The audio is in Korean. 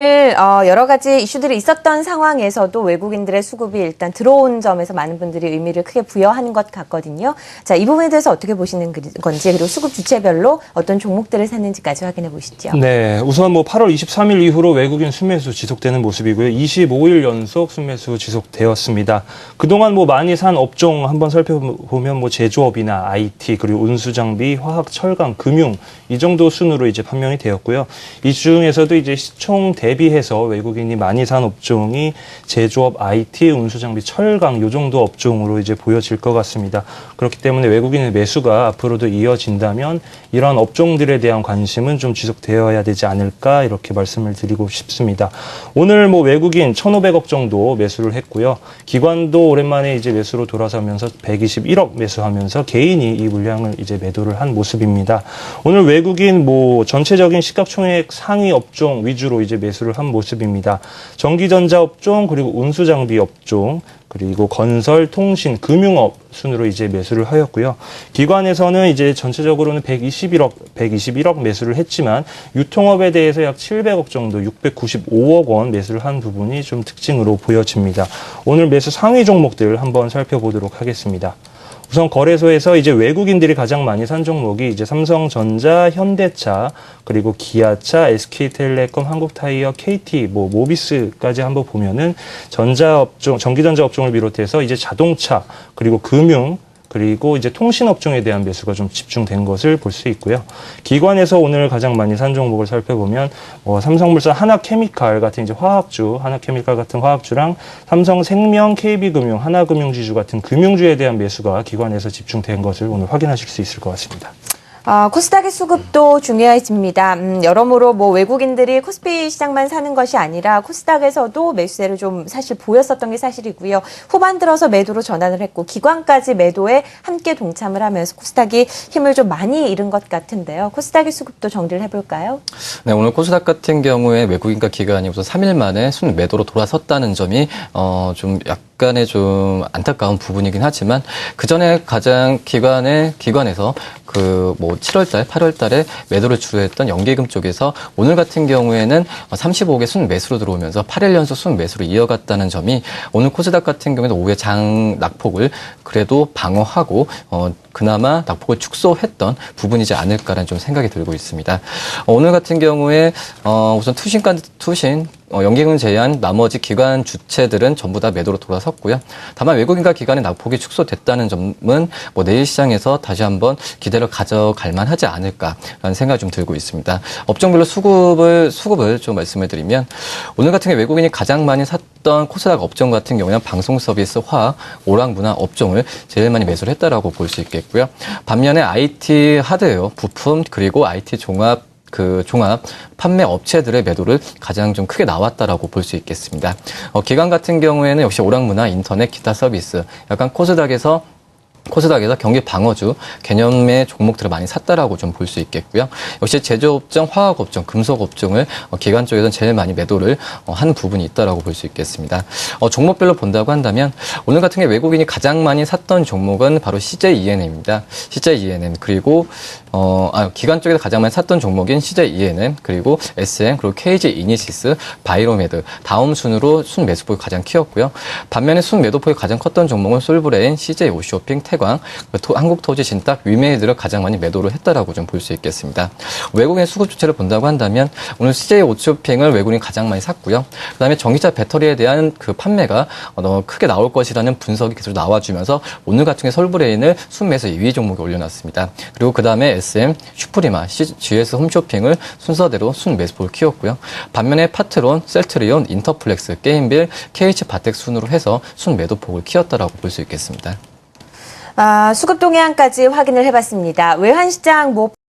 여러 가지 이슈들이 있었던 상황에서도 외국인들의 수급이 일단 들어온 점에서 많은 분들이 의미를 크게 부여하는 것 같거든요. 자, 이 부분에 대해서 어떻게 보시는 건지, 그리고 수급 주체별로 어떤 종목들을 샀는지까지 확인해 보시죠. 네, 우선 8월 23일 이후로 외국인 순매수 지속되는 모습이고요. 25일 연속 순매수 지속되었습니다. 그동안 많이 산 업종 한번 살펴보면 제조업이나 IT, 그리고 운수장비, 화학, 철강, 금융 이 정도 순으로 이제 판명이 되었고요. 이 중에서도 이제 시총 대비해서 외국인이 많이 산 업종이 제조업, IT, 운수장비, 철강 이 정도 업종으로 이제 보여질 것 같습니다. 그렇기 때문에 외국인의 매수가 앞으로도 이어진다면 이러한 업종들에 대한 관심은 좀 지속되어야 되지 않을까 이렇게 말씀을 드리고 싶습니다. 오늘 외국인 1,500억 정도 매수를 했고요. 기관도 오랜만에 이제 매수로 돌아서면서 121억 매수하면서 개인이 이 물량을 이제 매도를 한 모습입니다. 오늘 외국인 전체적인 시가총액 상위 업종 위주로 이제 매수를 한 모습입니다. 전기전자 업종, 그리고 운수장비 업종, 그리고 건설, 통신, 금융업 순으로 이제 매수를 하였고요. 기관에서는 이제 전체적으로는 121억 매수를 했지만 유통업에 대해서 약 700억 정도, 695억 원 매수를 한 부분이 좀 특징으로 보여집니다. 오늘 매수 상위 종목들 한번 살펴보도록 하겠습니다. 우선 거래소에서 이제 외국인들이 가장 많이 산 종목이 이제 삼성전자, 현대차, 그리고 기아차, SK텔레콤, 한국타이어, KT, 모비스까지 한번 보면은 전기전자 업종을 비롯해서 이제 자동차, 그리고 금융, 그리고 이제 통신업종에 대한 매수가 좀 집중된 것을 볼 수 있고요. 기관에서 오늘 가장 많이 산 종목을 살펴보면 삼성물산, 하나케미칼 같은 이제 화학주, 하나케미칼 같은 화학주랑 삼성생명, KB금융, 하나금융지주 같은 금융주에 대한 매수가 기관에서 집중된 것을 오늘 확인하실 수 있을 것 같습니다. 코스닥의 수급도 중요해집니다. 여러모로 외국인들이 코스피 시장만 사는 것이 아니라 코스닥에서도 매수세를 좀 사실 보였었던 게 사실이고요. 후반 들어서 매도로 전환을 했고 기관까지 매도에 함께 동참을 하면서 코스닥이 힘을 좀 많이 잃은 것 같은데요. 코스닥의 수급도 정리를 해볼까요? 네, 오늘 코스닥 같은 경우에 외국인과 기관이 우선 3일 만에 순 매도로 돌아섰다는 점이 좀 약간의 좀 안타까운 부분이긴 하지만 그 전에 가장 기관에서 7월달, 8월달에 매도를 주도했던 연계금 쪽에서 오늘 같은 경우에는 35개 순 매수로 들어오면서 8일 연속 순 매수로 이어갔다는 점이 오늘 코스닥 같은 경우에는 오후에 장 낙폭을 그래도 방어하고 그나마 낙폭을 축소했던 부분이지 않을까라는 좀 생각이 들고 있습니다. 오늘 같은 경우에 우선 투신 연계금을 제외한 나머지 기관 주체들은 전부 다 매도로 돌아섰고요. 다만 외국인과 기관의 낙폭이 축소됐다는 점은 내일 시장에서 다시 한번 기대를 가져갈 만하지 않을까라는 생각이 좀 들고 있습니다. 업종별로 수급을 좀 말씀을 드리면 오늘 같은 경우 외국인이 가장 많이 샀던 코스닥 업종 같은 경우는 방송 서비스, 화학, 오락문화 업종을 제일 많이 매수를 했다라고 볼 수 있겠고요. 반면에 IT 하드웨어, 부품, 그리고 IT 종합 판매 업체들의 매도를 가장 좀 크게 나왔다라고 볼 수 있겠습니다. 기관 같은 경우에는 역시 오락문화, 인터넷, 기타 서비스, 약간 코스닥에서 경기 방어주 개념의 종목들을 많이 샀다라고 좀 볼 수 있겠고요. 역시 제조업종, 화학업종, 금속업종을 기관 쪽에서는 제일 많이 매도를 한 부분이 있다라고 볼 수 있겠습니다. 종목별로 본다고 한다면 오늘 같은 경우에 외국인이 가장 많이 샀던 종목은 바로 CJ-ENM입니다. CJ-ENM 그리고 기관 쪽에서 가장 많이 샀던 종목인 CJ-ENM 그리고 SM 그리고 KG-이니시스, 바이로메드 다음 순으로 순 매수폭이 가장 키웠고요. 반면에 순 매도폭이 가장 컸던 종목은 솔브레인, CJ-오쇼핑, 태광, 한국토지신탁, 위메이드를 가장 많이 매도를 했다라고 좀 볼 수 있겠습니다. 외국인 수급 주체를 본다고 한다면 오늘 CJ-오쇼핑을 외국인이 가장 많이 샀고요. 그다음에 전기차 배터리에 대한 그 판매가 크게 나올 것이라는 분석이 계속 나와주면서 오늘 같은 경우에 솔브레인을 순매수 2위 종목에 올려놨습니다. 그리고 그다음에 SM, 슈프리마, GS 홈쇼핑을 순서대로 순매수폭을 키웠고요. 반면에 파트론, 셀트리온, 인터플렉스, 게임빌, KH바텍 순으로 해서 순매도폭을 키웠다라고 볼 수 있겠습니다. 수급 동향까지 확인을 해봤습니다. 외환시장